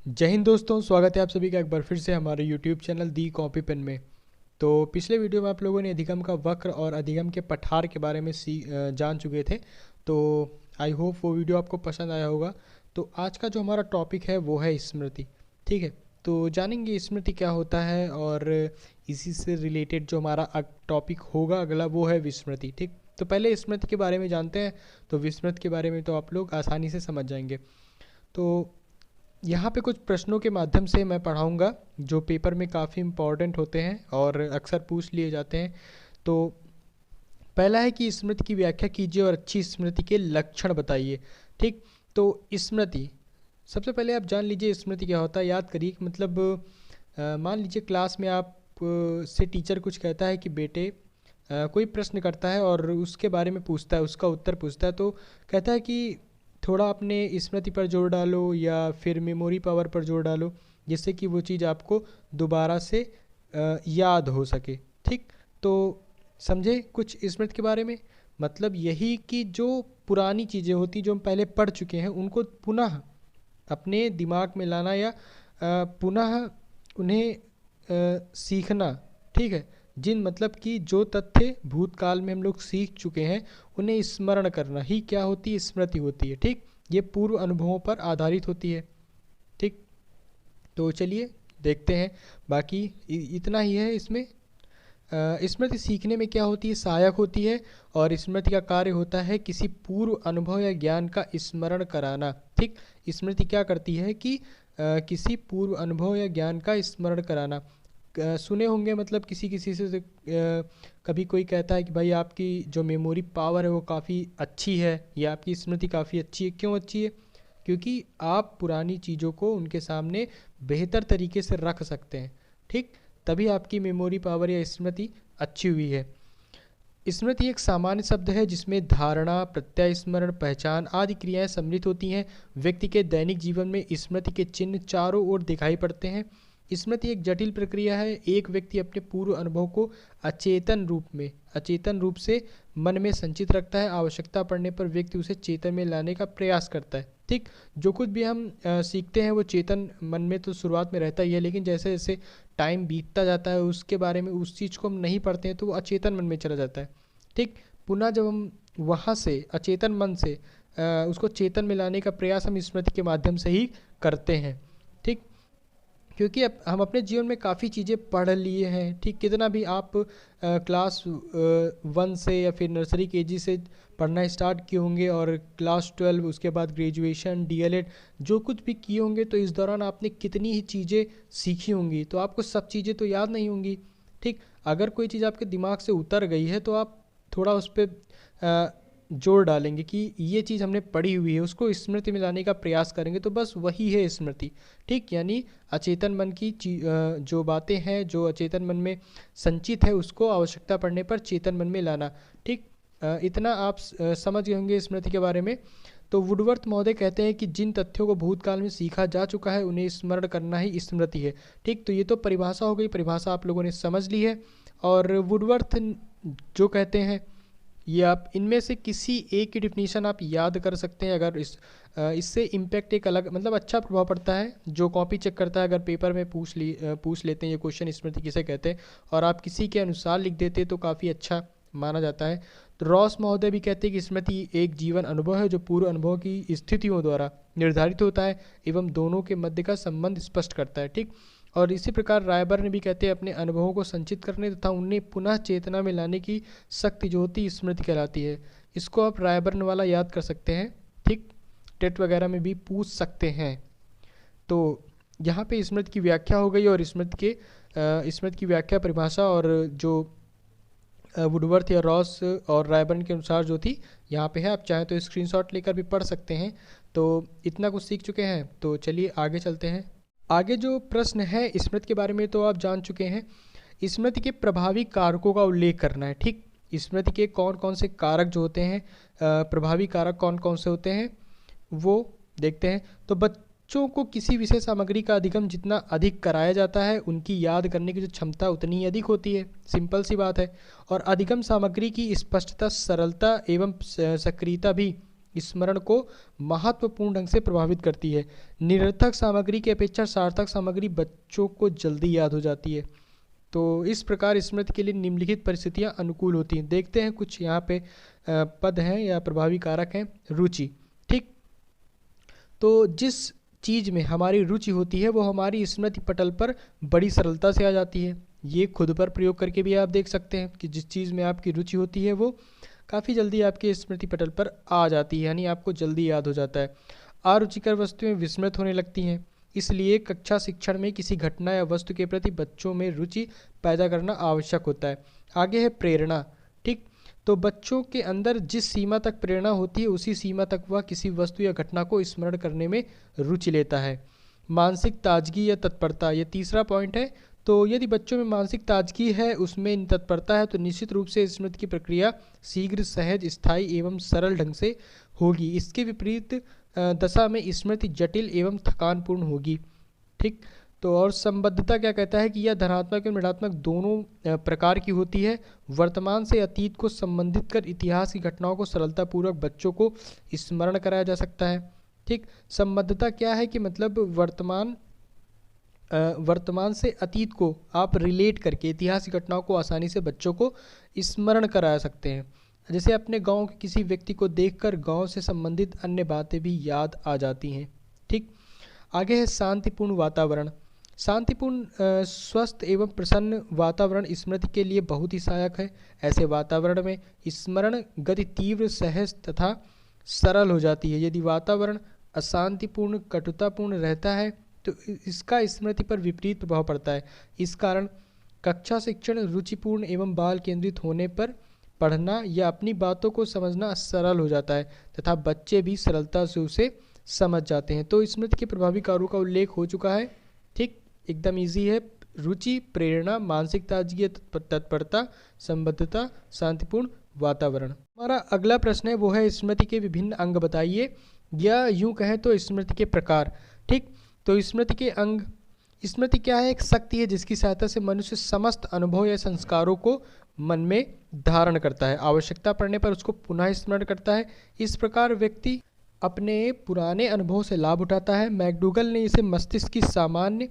जय हिंद दोस्तों, स्वागत है आप सभी का एक बार फिर से हमारे यूट्यूब चैनल दी कॉपी पेन में। तो पिछले वीडियो में आप लोगों ने अधिगम का वक्र और अधिगम के पठार के बारे में जान चुके थे। तो आई होप वो वीडियो आपको पसंद आया होगा। तो आज का जो हमारा टॉपिक है वो है स्मृति। ठीक है, तो जानेंगे स्मृति क्या होता है और इसी से रिलेटेड जो हमारा टॉपिक होगा अगला वो है विस्मृति। ठीक, तो पहले स्मृति के बारे में जानते हैं। तो विस्मृति के बारे में तो आप लोग आसानी से समझ जाएंगे। तो यहाँ पे कुछ प्रश्नों के माध्यम से मैं पढ़ाऊँगा जो पेपर में काफ़ी इम्पॉर्टेंट होते हैं और अक्सर पूछ लिए जाते हैं। तो पहला है कि स्मृति की व्याख्या कीजिए और अच्छी स्मृति के लक्षण बताइए। ठीक, तो स्मृति सबसे पहले आप जान लीजिए स्मृति क्या होता है। याद करिए कि मतलब मान लीजिए क्लास में आप से टीचर कुछ कहता है कि बेटे कोई प्रश्न करता है और उसके बारे में पूछता है, उसका उत्तर पूछता है। तो कहता है कि थोड़ा अपने स्मृति पर जोर डालो या फिर मेमोरी पावर पर जोर डालो, जिससे कि वो चीज़ आपको दोबारा से याद हो सके। ठीक, तो समझे कुछ स्मृति के बारे में। मतलब यही कि जो पुरानी चीज़ें होती जो हम पहले पढ़ चुके हैं उनको पुनः अपने दिमाग में लाना या पुनः उन्हें सीखना। ठीक है, जिन मतलब कि जो तथ्य भूतकाल में हम लोग सीख चुके हैं उन्हें स्मरण करना ही क्या होती है, स्मृति होती है। ठीक, ये पूर्व अनुभवों पर आधारित होती है। ठीक, तो चलिए देखते हैं। बाकी इतना ही है इसमें। स्मृति सीखने में क्या होती है, सहायक होती है। और स्मृति का कार्य होता है किसी पूर्व अनुभव या ज्ञान का स्मरण कराना। ठीक, स्मृति क्या करती है कि किसी पूर्व अनुभव या ज्ञान का स्मरण कराना। सुने होंगे मतलब किसी किसी से कभी कोई कहता है कि भाई आपकी जो मेमोरी पावर है वो काफ़ी अच्छी है या आपकी स्मृति काफ़ी अच्छी है। क्यों अच्छी है? क्योंकि आप पुरानी चीज़ों को उनके सामने बेहतर तरीके से रख सकते हैं। ठीक, तभी आपकी मेमोरी पावर या स्मृति अच्छी हुई है। स्मृति एक सामान्य शब्द है जिसमें धारणा, प्रत्यय, स्मरण, पहचान आदि क्रियाएं सम्मिलित होती हैं। व्यक्ति के दैनिक जीवन में स्मृति के चिन्ह चारों ओर दिखाई पड़ते हैं। स्मृति एक जटिल प्रक्रिया है। एक व्यक्ति अपने पूर्व अनुभव को अचेतन रूप से मन में संचित रखता है। आवश्यकता पड़ने पर व्यक्ति उसे चेतन में लाने का प्रयास करता है। ठीक, जो कुछ भी हम सीखते हैं वो चेतन मन में तो शुरुआत में रहता ही है, लेकिन जैसे जैसे टाइम बीतता जाता है उसके बारे में उस चीज़ को हम नहीं पढ़ते हैं तो वो अचेतन मन में चला जाता है। ठीक, पुनः जब हम वहाँ से अचेतन मन से उसको चेतन में लाने का प्रयास हम स्मृति के माध्यम से ही करते हैं। ठीक, क्योंकि अब हम अपने जीवन में काफ़ी चीज़ें पढ़ लिए हैं। ठीक, कितना भी आप क्लास 1 से या फिर नर्सरी केजी से पढ़ना स्टार्ट किए होंगे और क्लास 12 उसके बाद ग्रेजुएशन डीएलएड जो कुछ भी किए होंगे, तो इस दौरान आपने कितनी ही चीज़ें सीखी होंगी, तो आपको सब चीज़ें तो याद नहीं होंगी। ठीक, अगर कोई चीज़ आपके दिमाग से उतर गई है तो आप थोड़ा उस पर जोर डालेंगे कि ये चीज़ हमने पढ़ी हुई है, उसको स्मृति में लाने का प्रयास करेंगे, तो बस वही है स्मृति। ठीक, यानी अचेतन मन की जो बातें हैं जो अचेतन मन में संचित है उसको आवश्यकता पड़ने पर चेतन मन में लाना। ठीक, इतना आप समझ गए होंगे स्मृति के बारे में। तो वुडवर्थ महोदय कहते हैं कि जिन तथ्यों को भूतकाल में सीखा जा चुका है उन्हें स्मरण करना ही स्मृति है। ठीक, तो ये तो परिभाषा हो गई, परिभाषा आप लोगों ने समझ ली है। और वुडवर्थ जो कहते हैं ये आप इनमें से किसी एक की डिफिनीशन आप याद कर सकते हैं। अगर इससे इम्पैक्ट एक अलग मतलब अच्छा प्रभाव पड़ता है। जो कॉपी चेक करता है अगर पेपर में पूछ लेते हैं ये क्वेश्चन स्मृति किसे कहते हैं और आप किसी के अनुसार लिख देते हैं तो काफ़ी अच्छा माना जाता है। तो रॉस महोदय भी कहते हैं कि स्मृति एक जीवन अनुभव है जो पूर्व अनुभव की स्थितियों द्वारा निर्धारित होता है एवं दोनों के मध्य का संबंध स्पष्ट करता है। ठीक, और इसी प्रकार रायबर ने भी कहते हैं अपने अनुभवों को संचित करने तथा उन्हें पुनः चेतना में लाने की शक्ति जो होती है स्मृति कहलाती है। इसको आप रायबर्न वाला याद कर सकते हैं। ठीक, टेट वगैरह में भी पूछ सकते हैं। तो यहाँ पे स्मृति की व्याख्या हो गई और स्मृति की व्याख्या परिभाषा और जो वुडवर्थ या रॉस और रायबर्न के अनुसार जो थी यहाँ पे है। आप चाहें तो स्क्रीनशॉट लेकर भी पढ़ सकते हैं। तो इतना कुछ सीख चुके हैं, तो चलिए आगे चलते हैं। आगे जो प्रश्न है स्मृति के बारे में तो आप जान चुके हैं। स्मृति के प्रभावी कारकों का उल्लेख करना है। ठीक, स्मृति के कौन कौन से कारक जो होते हैं, प्रभावी कारक कौन कौन से होते हैं वो देखते हैं। तो बच्चों को किसी विषय सामग्री का अधिगम जितना अधिक कराया जाता है उनकी याद करने की जो क्षमता उतनी ही अधिक होती है। सिंपल सी बात है। और अधिगम सामग्री की स्पष्टता, सरलता एवं सक्रियता भी स्मरण को महत्वपूर्ण ढंग से प्रभावित करती है। निरर्थक सामग्री की अपेक्षा सार्थक सामग्री बच्चों को जल्दी याद हो जाती है। तो इस प्रकार स्मृति के लिए निम्नलिखित परिस्थितियां अनुकूल होती हैं। देखते हैं कुछ यहाँ पे पद हैं या प्रभावी कारक हैं। रुचि, ठीक। तो जिस चीज़ में हमारी रुचि होती है वो हमारी स्मृति पटल पर बड़ी सरलता से आ जाती है। ये खुद पर प्रयोग करके भी आप देख सकते हैं कि जिस चीज़ में आपकी रुचि होती है वो काफ़ी जल्दी आपके स्मृति पटल पर आ जाती है, यानी आपको जल्दी याद हो जाता है। अरुचिकर वस्तुएं विस्मृत होने लगती हैं। इसलिए कक्षा शिक्षण में किसी घटना या वस्तु के प्रति बच्चों में रुचि पैदा करना आवश्यक होता है। आगे है प्रेरणा, ठीक। तो बच्चों के अंदर जिस सीमा तक प्रेरणा होती है उसी सीमा तक वह किसी वस्तु या घटना को स्मरण करने में रुचि लेता है। मानसिक ताजगी या तत्परता, ये तीसरा पॉइंट है। तो यदि बच्चों में मानसिक ताजगी है, उसमें तत्परता है, तो निश्चित रूप से स्मृति की प्रक्रिया शीघ्र, सहज, स्थायी एवं सरल ढंग से होगी। इसके विपरीत दशा में स्मृति जटिल एवं थकानपूर्ण होगी, ठीक। तो और संबद्धता क्या कहता है कि यह धनात्मक एवं ऋणात्मक दोनों प्रकार की होती है। वर्तमान से अतीत को संबंधित कर इतिहास की घटनाओं को सरलतापूर्वक बच्चों को स्मरण कराया जा सकता है, ठीक। संबद्धता क्या है कि मतलब वर्तमान से अतीत को आप रिलेट करके इतिहास की घटनाओं को आसानी से बच्चों को स्मरण करा सकते हैं। जैसे अपने गांव के किसी व्यक्ति को देखकर गांव से संबंधित अन्य बातें भी याद आ जाती हैं, ठीक। आगे है शांतिपूर्ण वातावरण। शांतिपूर्ण, स्वस्थ एवं प्रसन्न वातावरण स्मृति के लिए बहुत ही सहायक है। ऐसे वातावरण में स्मरण गति तीव्र, सहज तथा सरल हो जाती है। यदि वातावरण अशांतिपूर्ण, कटुतापूर्ण रहता है तो इसका स्मृति पर विपरीत प्रभाव पड़ता है। इस कारण कक्षा शिक्षण रुचिपूर्ण एवं बाल केंद्रित होने पर पढ़ना या अपनी बातों को समझना सरल हो जाता है तथा बच्चे भी सरलता से उसे समझ जाते हैं। तो स्मृति के प्रभावी कार्यों का उल्लेख हो चुका है, ठीक। एकदम इजी है। रुचि, प्रेरणा, मानसिक ताजगी, तत्परता, संबद्धता, शांतिपूर्ण वातावरण। हमारा अगला प्रश्न है वो है स्मृति के विभिन्न अंग बताइए, या यूं कहें तो स्मृति के प्रकार, ठीक। तो स्मृति के अंग, स्मृति क्या है? एक शक्ति है जिसकी सहायता से मनुष्य समस्त अनुभव या संस्कारों को मन में धारण करता है, आवश्यकता पड़ने पर उसको पुनः स्मरण करता है। इस प्रकार व्यक्ति अपने पुराने अनुभव से लाभ उठाता है। मैकडूगल ने इसे मस्तिष्क की सामान्य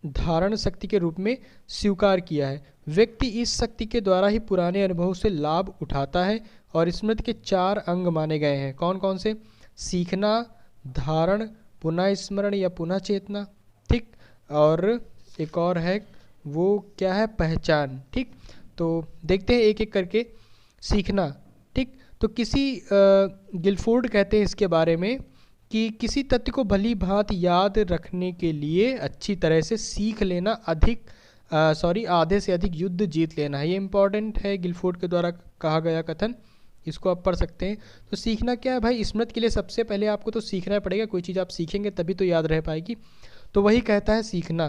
धारण शक्ति के रूप में स्वीकार किया है। व्यक्ति इस शक्ति के द्वारा ही पुराने अनुभव से लाभ उठाता है और स्मृति के 4 अंग माने गए हैं। कौन कौन से? सीखना, धारण, पुनः स्मरण या पुनः चेतना, ठीक। और एक और है, वो क्या है? पहचान, ठीक। तो देखते हैं एक एक करके। सीखना, ठीक। तो गिलफोर्ड कहते हैं इसके बारे में कि किसी तथ्य को भली भांति याद रखने के लिए अच्छी तरह से सीख लेना आधे से अधिक युद्ध जीत लेना है। ये इंपॉर्टेंट है, गिलफोर्ड के द्वारा कहा गया कथन, इसको आप पढ़ सकते हैं। तो सीखना क्या है भाई? स्मृति के लिए सबसे पहले आपको तो सीखना पड़ेगा, कोई चीज़ आप सीखेंगे तभी तो याद रह पाएगी। तो वही कहता है सीखना,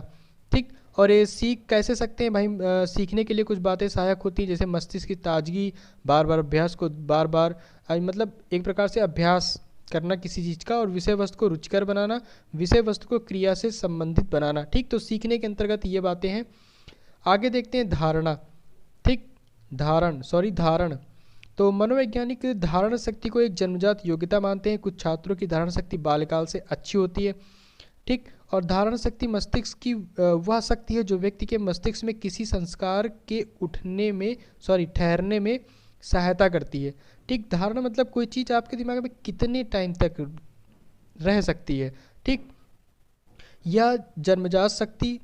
ठीक। और ये सीख कैसे सकते हैं भाई? सीखने के लिए कुछ बातें सहायक होती हैं, जैसे मस्तिष्क की ताजगी, बार बार अभ्यास को बार बार मतलब एक प्रकार से अभ्यास करना किसी चीज़ का, और विषय वस्तु को रुचिकर बनाना, विषय वस्तु को क्रिया से संबंधित बनाना, ठीक। तो सीखने के अंतर्गत ये बातें हैं। आगे देखते हैं धारणा, ठीक। धारण। तो मनोवैज्ञानिक धारण शक्ति को एक जन्मजात योग्यता मानते हैं। कुछ छात्रों की धारण शक्ति बाल्यकाल से अच्छी होती है, ठीक। और धारण शक्ति मस्तिष्क की वह शक्ति है जो व्यक्ति के मस्तिष्क में किसी संस्कार के ठहरने में सहायता करती है, ठीक। धारणा मतलब कोई चीज़ आपके दिमाग में कितने टाइम तक रह सकती है, ठीक। यह जन्मजात शक्ति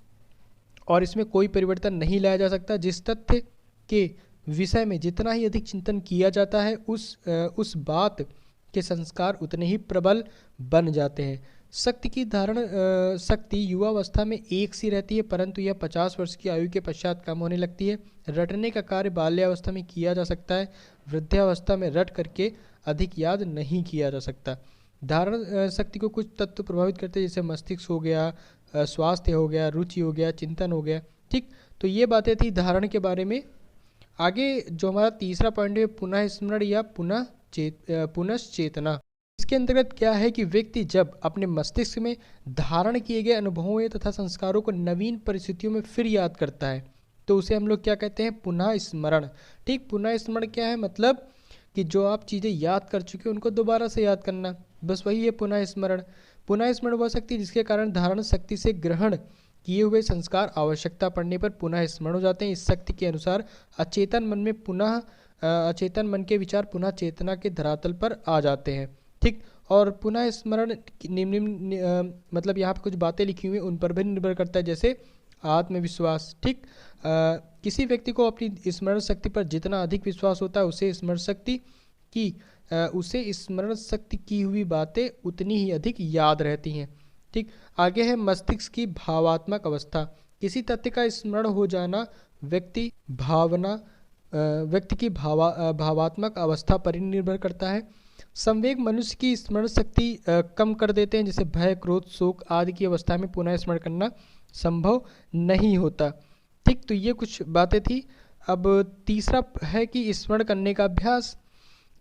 और इसमें कोई परिवर्तन नहीं लाया जा सकता। जिस तथ्य के विषय में जितना ही अधिक चिंतन किया जाता है उस बात के संस्कार उतने ही प्रबल बन जाते हैं। शक्ति की धारण शक्ति युवावस्था में एक सी रहती है, परंतु यह 50 वर्ष की आयु के पश्चात कम होने लगती है। रटने का कार्य बाल्यावस्था में किया जा सकता है, वृद्धावस्था में रट करके अधिक याद नहीं किया जा सकता। धारण शक्ति को कुछ तत्व प्रभावित करते हैं, जैसे मस्तिष्क हो गया, स्वास्थ्य हो गया, रुचि हो गया, चिंतन हो गया, ठीक। तो ये बातें थी धारण के बारे में। आगे जो हमारा तीसरा पॉइंट है, पुनः स्मरण या पुनश्चेतना। इसके अंतर्गत क्या है कि व्यक्ति जब अपने मस्तिष्क में धारण किए गए अनुभवों तथा संस्कारों को नवीन परिस्थितियों में फिर याद करता है तो उसे हम लोग क्या कहते हैं? पुनः स्मरण, ठीक। पुनः स्मरण क्या है? मतलब कि जो आप चीज़ें याद कर चुके हैं उनको दोबारा से याद करना, बस वही है पुनः स्मरण। पुनः स्मरण वह शक्ति जिसके कारण धारण शक्ति से ग्रहण किए हुए संस्कार आवश्यकता पड़ने पर पुनः स्मरण हो जाते हैं। इस शक्ति के अनुसार अचेतन मन के विचार पुनः चेतना के धरातल पर आ जाते हैं। ठीक, और पुनः स्मरण मतलब यहाँ पे कुछ बातें लिखी हुई हैं उन पर भी निर्भर करता है, जैसे आत्मविश्वास। ठीक, किसी व्यक्ति को अपनी स्मरण शक्ति पर जितना अधिक विश्वास होता है उसे स्मरण शक्ति की हुई बातें उतनी ही अधिक याद रहती हैं। ठीक, आगे है मस्तिष्क की भावात्मक अवस्था। किसी तथ्य का स्मरण हो जाना व्यक्ति की भावात्मक अवस्था पर ही निर्भर करता है। संवेग मनुष्य की स्मरण शक्ति कम कर देते हैं, जैसे भय, क्रोध, शोक आदि की अवस्था में पुनः स्मरण करना संभव नहीं होता। ठीक, तो ये कुछ बातें थी। अब तीसरा है कि स्मरण करने का अभ्यास।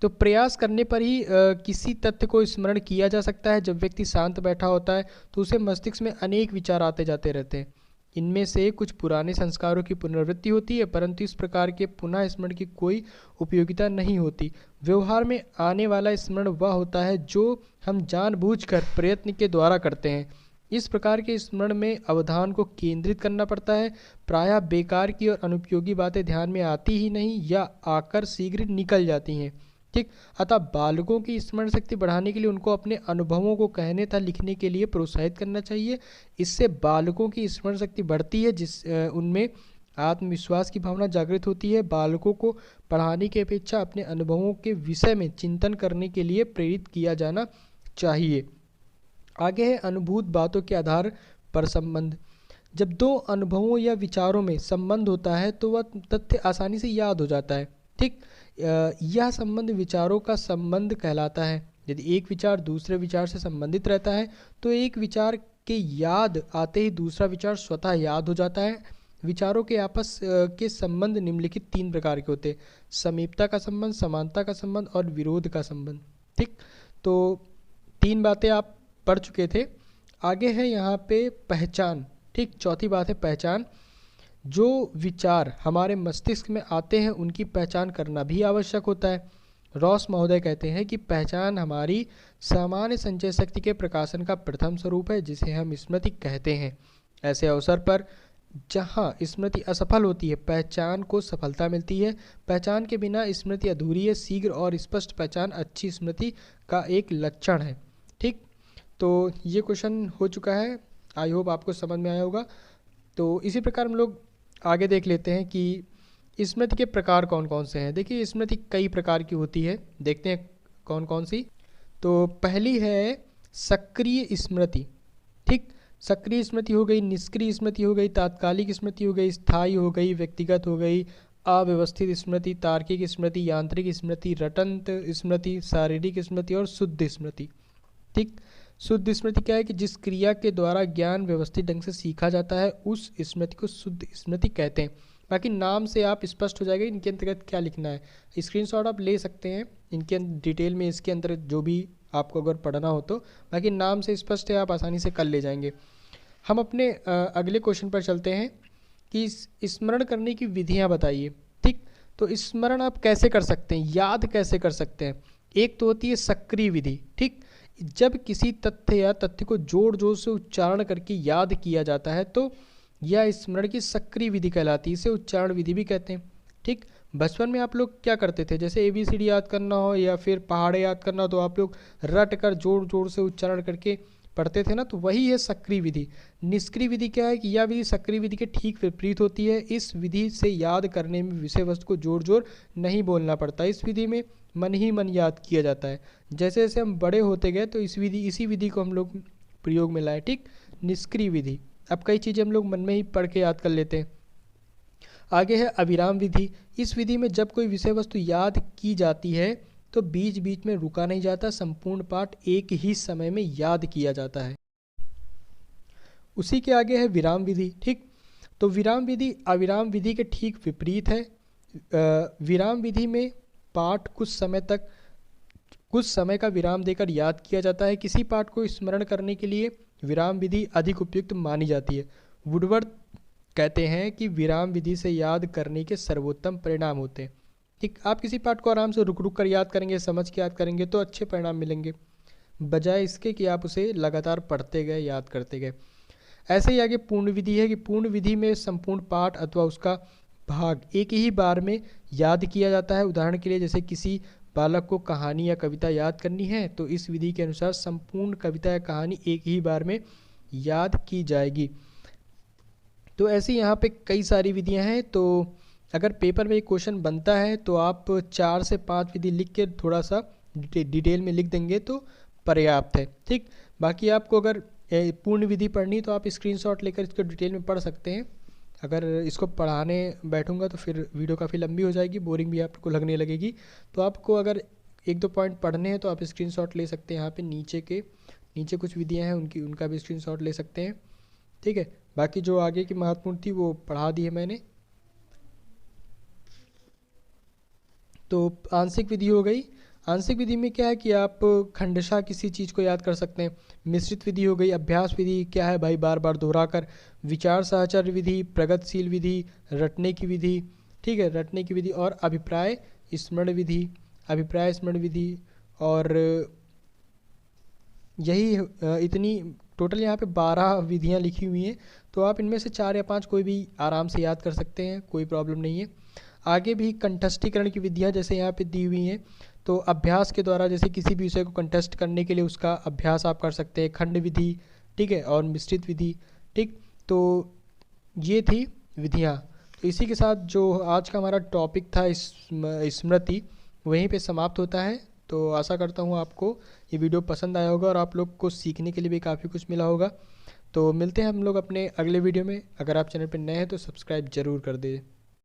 तो प्रयास करने पर ही किसी तथ्य को स्मरण किया जा सकता है। जब व्यक्ति शांत बैठा होता है तो उसे मस्तिष्क में अनेक विचार आते जाते रहते हैं। इनमें से कुछ पुराने संस्कारों की पुनरावृत्ति होती है, परंतु इस प्रकार के पुनः स्मरण की कोई उपयोगिता नहीं होती। व्यवहार में आने वाला स्मरण वह होता है जो हम जानबूझकर प्रयत्न के द्वारा करते हैं। इस प्रकार के स्मरण में अवधान को केंद्रित करना पड़ता है। प्रायः बेकार की और अनुपयोगी बातें ध्यान में आती ही नहीं या आकर शीघ्र निकल जाती हैं। ठीक, अतः बालकों की स्मरण शक्ति बढ़ाने के लिए उनको अपने अनुभवों को कहने तथा लिखने के लिए प्रोत्साहित करना चाहिए। इससे बालकों की स्मरण शक्ति बढ़ती है, उनमें आत्मविश्वास की भावना जागृत होती है। बालकों को पढ़ाने की अपेक्षा अपने अनुभवों के विषय में चिंतन करने के लिए प्रेरित किया जाना चाहिए। आगे है अनुभूत बातों के आधार पर संबंध। जब दो अनुभवों या विचारों में संबंध होता है तो वह तथ्य आसानी से याद हो जाता है। ठीक, यह संबंध विचारों का संबंध कहलाता है। यदि एक विचार दूसरे विचार से संबंधित रहता है तो एक विचार के याद आते ही दूसरा विचार स्वतः याद हो जाता है। विचारों के आपस के संबंध निम्नलिखित 3 प्रकार के होते हैं: समीपता का संबंध, समानता का संबंध और विरोध का संबंध। ठीक, तो 3 बातें आप पढ़ चुके थे। आगे है यहाँ पे पहचान। ठीक, चौथी बात है पहचान। जो विचार हमारे मस्तिष्क में आते हैं उनकी पहचान करना भी आवश्यक होता है। रॉस महोदय कहते हैं कि पहचान हमारी सामान्य संचय शक्ति के प्रकाशन का प्रथम स्वरूप है, जिसे हम स्मृति कहते हैं। ऐसे अवसर पर जहाँ स्मृति असफल होती है, पहचान को सफलता मिलती है। पहचान के बिना स्मृति अधूरी है। शीघ्र और स्पष्ट पहचान अच्छी स्मृति का एक लक्षण है। ठीक, तो ये क्वेश्चन हो चुका है। आई होप आपको समझ में आया होगा। तो इसी प्रकार हम लोग आगे देख लेते हैं कि स्मृति के प्रकार कौन कौन से हैं। देखिए, स्मृति कई प्रकार की होती है, देखते हैं कौन कौन सी। तो पहली है सक्रिय स्मृति। ठीक, सक्रिय स्मृति हो गई, निष्क्रिय स्मृति हो गई, तात्कालिक स्मृति हो गई, स्थायी हो गई, व्यक्तिगत हो गई, अव्यवस्थित स्मृति, तार्किक स्मृति, यांत्रिक स्मृति, रटंत स्मृति, शारीरिक स्मृति और शुद्ध स्मृति। ठीक, शुद्ध स्मृति क्या है कि जिस क्रिया के द्वारा ज्ञान व्यवस्थित ढंग से सीखा जाता है उस स्मृति को शुद्ध स्मृति कहते हैं। बाकी नाम से आप स्पष्ट हो जाएगा इनके अंतर्गत क्या लिखना है। स्क्रीनशॉट आप ले सकते हैं इनके डिटेल में, इसके अंतर्गत जो भी आपको अगर पढ़ना हो तो। बाकी नाम से स्पष्ट है, आप आसानी से कर ले जाएंगे। हम अपने अगले क्वेश्चन पर चलते हैं कि स्मरण करने की विधियाँ बताइए। ठीक, तो स्मरण आप कैसे कर सकते हैं, याद कैसे कर सकते हैं। एक तो होती है सक्रिय विधि। ठीक, जब किसी तथ्य या तथ्य को जोर जोर से उच्चारण करके याद किया जाता है तो यह स्मरण की सक्रिय विधि कहलाती है। इसे उच्चारण विधि भी कहते हैं। ठीक, बचपन में आप लोग क्या करते थे, जैसे ABCD याद करना हो या फिर पहाड़े याद करना हो तो आप लोग रट कर जोर जोर से उच्चारण करके पढ़ते थे ना, तो वही है सक्रिय विधि। निष्क्रिय विधि क्या है कि यह विधि सक्रिय विधि के ठीक विपरीत होती है। इस विधि से याद करने में विषय वस्तु को जोर जोर नहीं बोलना पड़ता। इस विधि में मन ही मन याद किया जाता है। जैसे जैसे हम बड़े होते गए तो इसी विधि को हम लोग प्रयोग में लाए। ठीक, निष्क्रिय विधि। अब कई चीज़ें हम लोग मन में ही पढ़ के याद कर लेते हैं। आगे है अविराम विधि। इस विधि में जब कोई विषय वस्तु याद की जाती है तो बीच बीच में रुका नहीं जाता, संपूर्ण पाठ एक ही समय में याद किया जाता है। उसी के आगे है विराम विधि। ठीक, तो विराम विधि अविराम विधि के ठीक विपरीत है। विराम विधि में पाठ कुछ समय का विराम देकर याद किया जाता है। किसी पाठ को स्मरण करने के लिए विराम विधि अधिक उपयुक्त मानी जाती है। वुडवर्ड कहते हैं कि विराम विधि से याद करने के सर्वोत्तम परिणाम होते हैं। ठीक, आप किसी पार्ट को आराम से रुक रुक कर याद करेंगे, समझ के याद करेंगे तो अच्छे परिणाम मिलेंगे, बजाय इसके कि आप उसे लगातार पढ़ते गए, याद करते गए। ऐसे ही आगे पूर्ण विधि है कि पूर्ण विधि में संपूर्ण पाठ अथवा उसका भाग एक ही बार में याद किया जाता है। उदाहरण के लिए जैसे किसी बालक को कहानी या कविता याद करनी है तो इस विधि के अनुसार संपूर्ण कविता या कहानी एक ही बार में याद की जाएगी। तो ऐसी यहाँ पे कई सारी विधियाँ हैं। तो अगर पेपर में एक क्वेश्चन बनता है तो आप 4 से 5 विधि लिख के थोड़ा सा डिटेल में लिख देंगे तो पर्याप्त है। ठीक, बाकी आपको अगर पूर्ण विधि पढ़नी तो आप स्क्रीनशॉट लेकर इसको डिटेल में पढ़ सकते हैं। अगर इसको पढ़ाने बैठूंगा तो फिर वीडियो काफ़ी लंबी हो जाएगी, बोरिंग भी आपको लगने लगेगी। तो आपको अगर एक दो पॉइंट पढ़ने हैं तो आप स्क्रीनशॉट ले सकते हैं। यहाँ पे नीचे कुछ विधियाँ हैं उनका भी स्क्रीनशॉट ले सकते हैं। ठीक है, बाकी जो आगे की महत्वपूर्ण थी वो पढ़ा दी है मैंने। तो आंशिक विधि हो गई। आंशिक विधि में क्या है कि आप खंडशः किसी चीज़ को याद कर सकते हैं। मिश्रित विधि हो गई। अभ्यास विधि क्या है भाई, बार बार दोहराकर। विचार साहचर्य विधि, प्रगतिशील विधि, रटने की विधि, ठीक है, रटने की विधि, और अभिप्राय स्मरण विधि, अभिप्राय स्मरण विधि। और यही इतनी टोटल यहाँ पे 12 विधियाँ लिखी हुई हैं। तो आप इनमें से 4 या 5 कोई भी आराम से याद कर सकते हैं, कोई प्रॉब्लम नहीं है। आगे भी कंठस्थीकरण की विधियाँ जैसे यहाँ पे दी हुई हैं। तो अभ्यास के द्वारा जैसे किसी भी विषय को कंठस्थ करने के लिए उसका अभ्यास आप कर सकते हैं, खंड विधि, ठीक है, और मिश्रित विधि। ठीक, तो ये थी विधियाँ। तो इसी के साथ जो आज का हमारा टॉपिक था स्मृति, वहीं पे समाप्त होता है। तो आशा करता हूँ आपको ये वीडियो पसंद आया होगा और आप लोग को सीखने के लिए भी काफ़ी कुछ मिला होगा। तो मिलते हैं हम लोग अपने अगले वीडियो में। अगर आप चैनल पर नए हैं तो सब्सक्राइब ज़रूर कर दें।